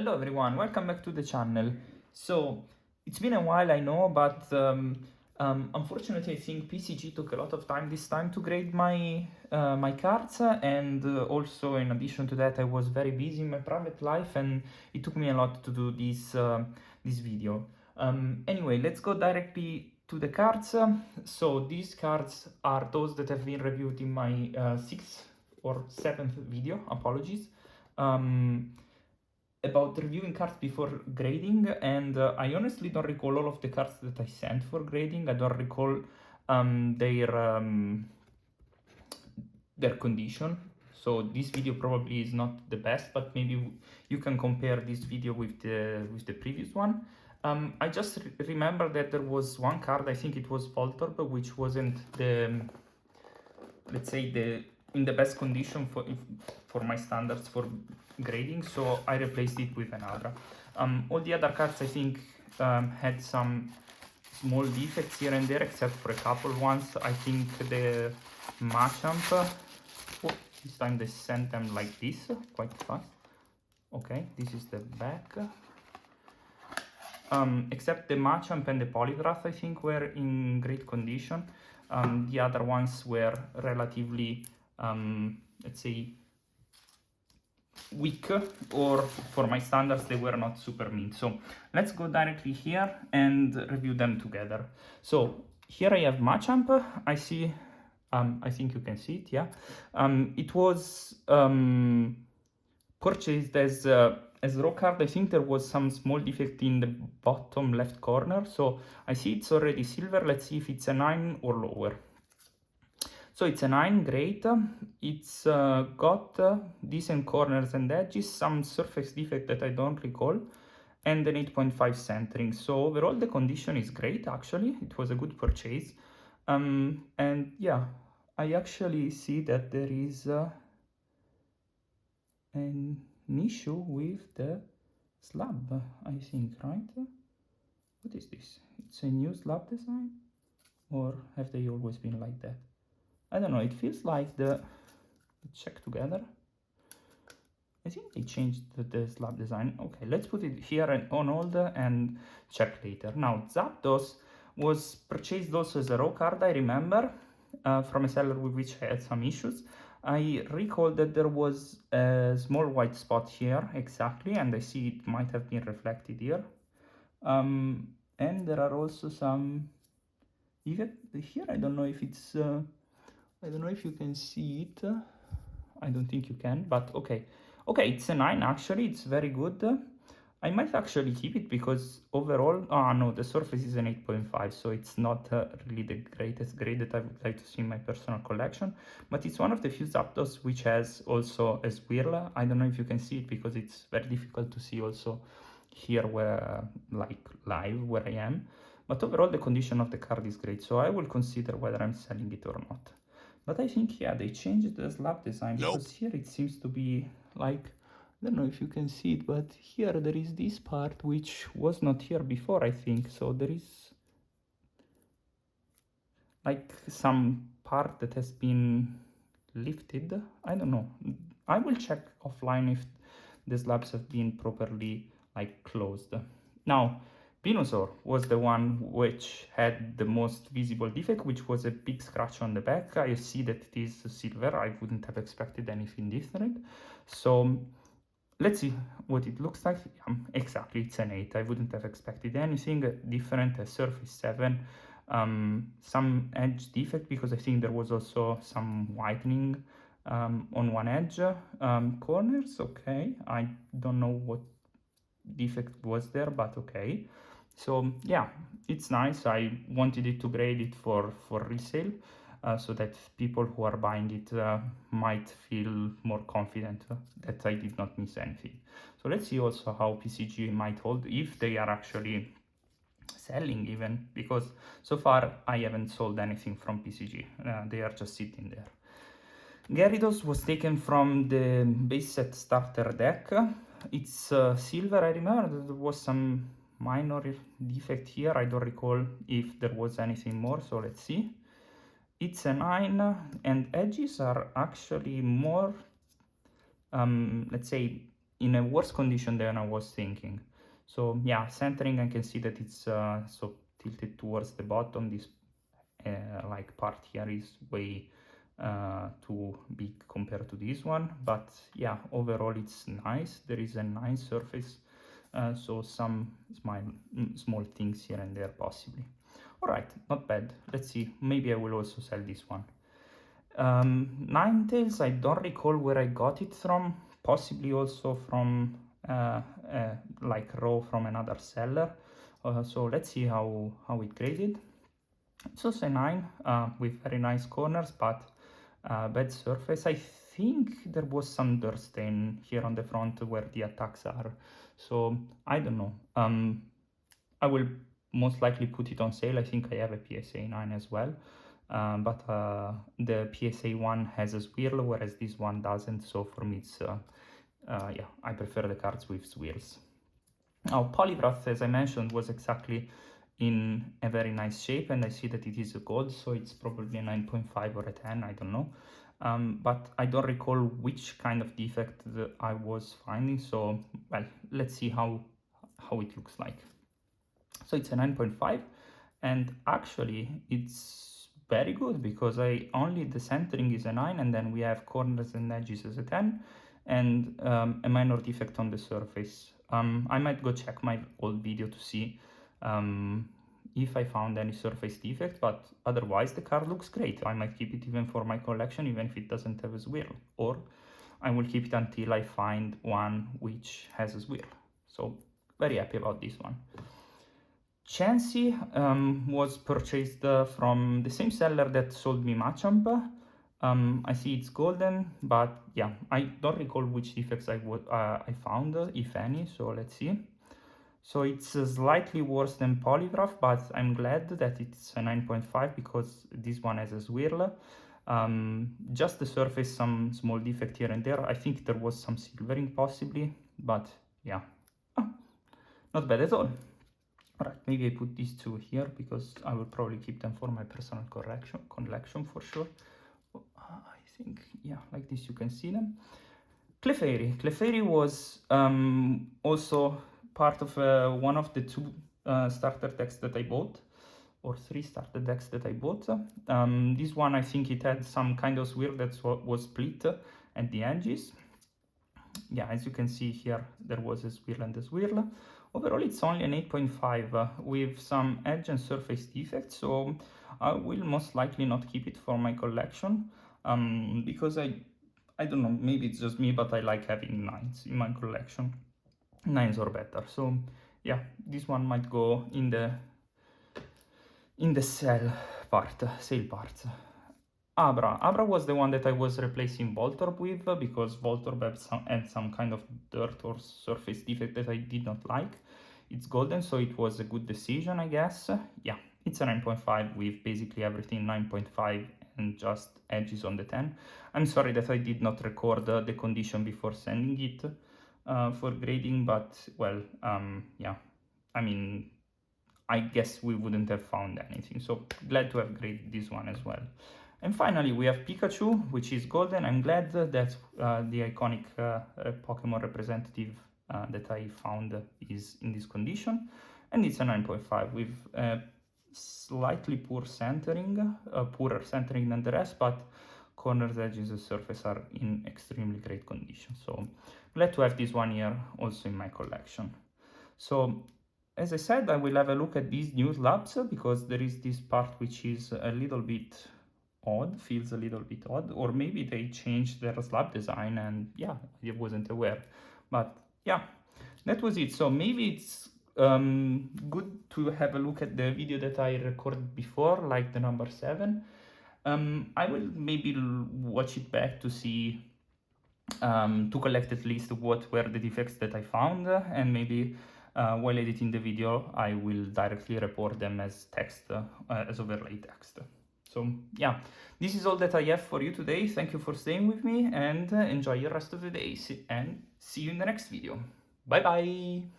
Hello everyone, welcome back to the channel. So, it's been a while, I know, but unfortunately I think PCG took a lot of time this time to grade my cards, and also in addition to that I was very busy in my private life and it took me a lot to do this video. Anyway, let's go directly to the cards. So these cards are those that have been reviewed in my 6th or 7th video, apologies. About reviewing cards before grading, and I honestly don't recall all of the cards that I sent for grading. I don't recall their condition, so this video probably is not the best, but maybe you can compare this video with the previous one. I just remember that there was one card, I think it was Voltorb, which wasn't the, let's say, in the best condition for my standards for grading, so I replaced it with an Abra. All the other cards I think had some small defects here and there, except for a couple ones. I think the Machamp, this time they sent them like this, quite fast. Okay, this is the back. Except the Machamp and the Poliwrath I think were in great condition. The other ones were relatively, let's say, weak, or for my standards they were not super mint. So let's go directly here and review them together. So here I have Machamp. I see, I think you can see it, yeah. It was purchased as raw card. I think there was some small defect in the bottom left corner, so I see it's already silver. Let's see if it's a 9 or lower. So it's a 9, great. It's got decent corners and edges, some surface defect that I don't recall, and an 8.5 centering. So overall the condition is great, actually. It was a good purchase. And yeah, I actually see that there is an issue with the slab, I think, right? What is this? It's a new slab design? Or have they always been like that? I don't know, it feels like let's check together. I think they changed the slab design. Okay, let's put it here and on hold and check later. Now, Zapdos was purchased also as a raw card, I remember, from a seller with which I had some issues. I recall that there was a small white spot here, exactly, and I see it might have been reflected here. And there are also some, even here, I don't know if it's, I don't know if you can see it. I don't think you can, but okay. Okay, it's a 9 actually, it's very good. I might actually keep it because overall, no, the surface is an 8.5, so it's not really the greatest grade that I would like to see in my personal collection, but it's one of the few Zapdos which has also a swirl. I don't know if you can see it because it's very difficult to see also here where, like live where I am, but overall the condition of the card is great, so I will consider whether I'm selling it or not. But I think, yeah, they changed the slab design, because here it seems to be like, I don't know if you can see it, but here there is this part which was not here before, I think. So there is like some part that has been lifted. I don't know. I will check offline if the slabs have been properly like closed. Now, Venusaur was the one which had the most visible defect, which was a big scratch on the back. I see that it is silver. I wouldn't have expected anything different. So let's see what it looks like. Exactly, it's an 8. I wouldn't have expected anything different. A surface 7. Some edge defect, because I think there was also some whitening on one edge. Corners, okay. I don't know what defect was there, but okay. So yeah, it's nice. I wanted it to grade it for resale, so that people who are buying it might feel more confident that I did not miss anything. So let's see also how PCG might hold, if they are actually selling even, because so far I haven't sold anything from PCG. They are just sitting there. Gyarados was taken from the base set starter deck. It's silver. I remember there was some minor defect here. I don't recall if there was anything more, so let's see. It's a 9, and edges are actually more, let's say, in a worse condition than I was thinking. So yeah, centering, I can see that it's so tilted towards the bottom. This like part here is way too big compared to this one, but yeah, overall it's nice. There is a nice surface, so some small things here and there possibly. All right, not bad. Let's see, maybe I will also sell this one. Ninetales, I don't recall where I got it from, possibly also from like raw from another seller. So let's see how it graded. It's also a 9 with very nice corners, but bad surface. I think there was some dirt stain here on the front where the attacks are, so I don't know. I will most likely put it on sale. I think I have a PSA 9 as well, but the PSA 1 has a swirl, whereas this one doesn't, so for me it's yeah, I prefer the cards with swirls. Now Poliwrath, as I mentioned, was exactly in a very nice shape, and I see that it is a gold, so it's probably a 9.5 or a 10, I don't know. But I don't recall which kind of defect that I was finding, so well, let's see how it looks like. So it's a 9.5, and actually it's very good, because only the centering is a 9, and then we have corners and edges as a 10, and a minor defect on the surface. I might go check my old video to see if I found any surface defect, but otherwise the card looks great. I might keep it even for my collection, even if it doesn't have a swirl, or I will keep it until I find one which has a swirl. So very happy about this one. Chansey was purchased from the same seller that sold me Machamp. I see it's golden, but yeah, I don't recall which defects I found, if any, so let's see. So it's slightly worse than Poliwrath, but I'm glad that it's a 9.5 because this one has a swirl. Just the surface, some small defect here and there. I think there was some silvering possibly, but yeah, not bad at all. Alright, maybe I put these two here because I will probably keep them for my personal collection for sure. I think, yeah, like this you can see them. Clefairy. Clefairy was also part of one of the two starter decks that I bought, or 3 starter decks that I bought. This one, I think it had some kind of swirl that was split at the edges. Yeah, as you can see here, there was a swirl and a swirl. Overall, it's only an 8.5 with some edge and surface defects, so I will most likely not keep it for my collection because I don't know, maybe it's just me, but I like having 9s in my collection. 9s or better. So yeah, this one might go in the sale part. Abra was the one that I was replacing Voltorb with because Voltorb had some kind of dirt or surface defect that I did not like. It's golden, so it was a good decision, I guess. Yeah, it's a 9.5 with basically everything 9.5 and just edges on the 10. I'm sorry that I did not record the condition before sending it for grading, but well, yeah, I mean, I guess we wouldn't have found anything, so glad to have graded this one as well. And finally, we have Pikachu, which is golden. I'm glad that the iconic Pokemon representative that I found is in this condition. And it's a 9.5 with slightly poorer centering than the rest, but corners, edges, and surface are in extremely great condition. So glad to have this one here also in my collection. So as I said, I will have a look at these new slabs because there is this part which is a little bit odd, feels a little bit odd, or maybe they changed their slab design and yeah, I wasn't aware. But yeah, that was it. So maybe it's good to have a look at the video that I recorded before, like the number 7. I will maybe watch it back to see, to collect at least what were the defects that I found, and maybe while editing the video I will directly report them as text, as overlay text. So yeah, this is all that I have for you today. Thank you for staying with me and enjoy the rest of the day, and see you in the next video. Bye bye!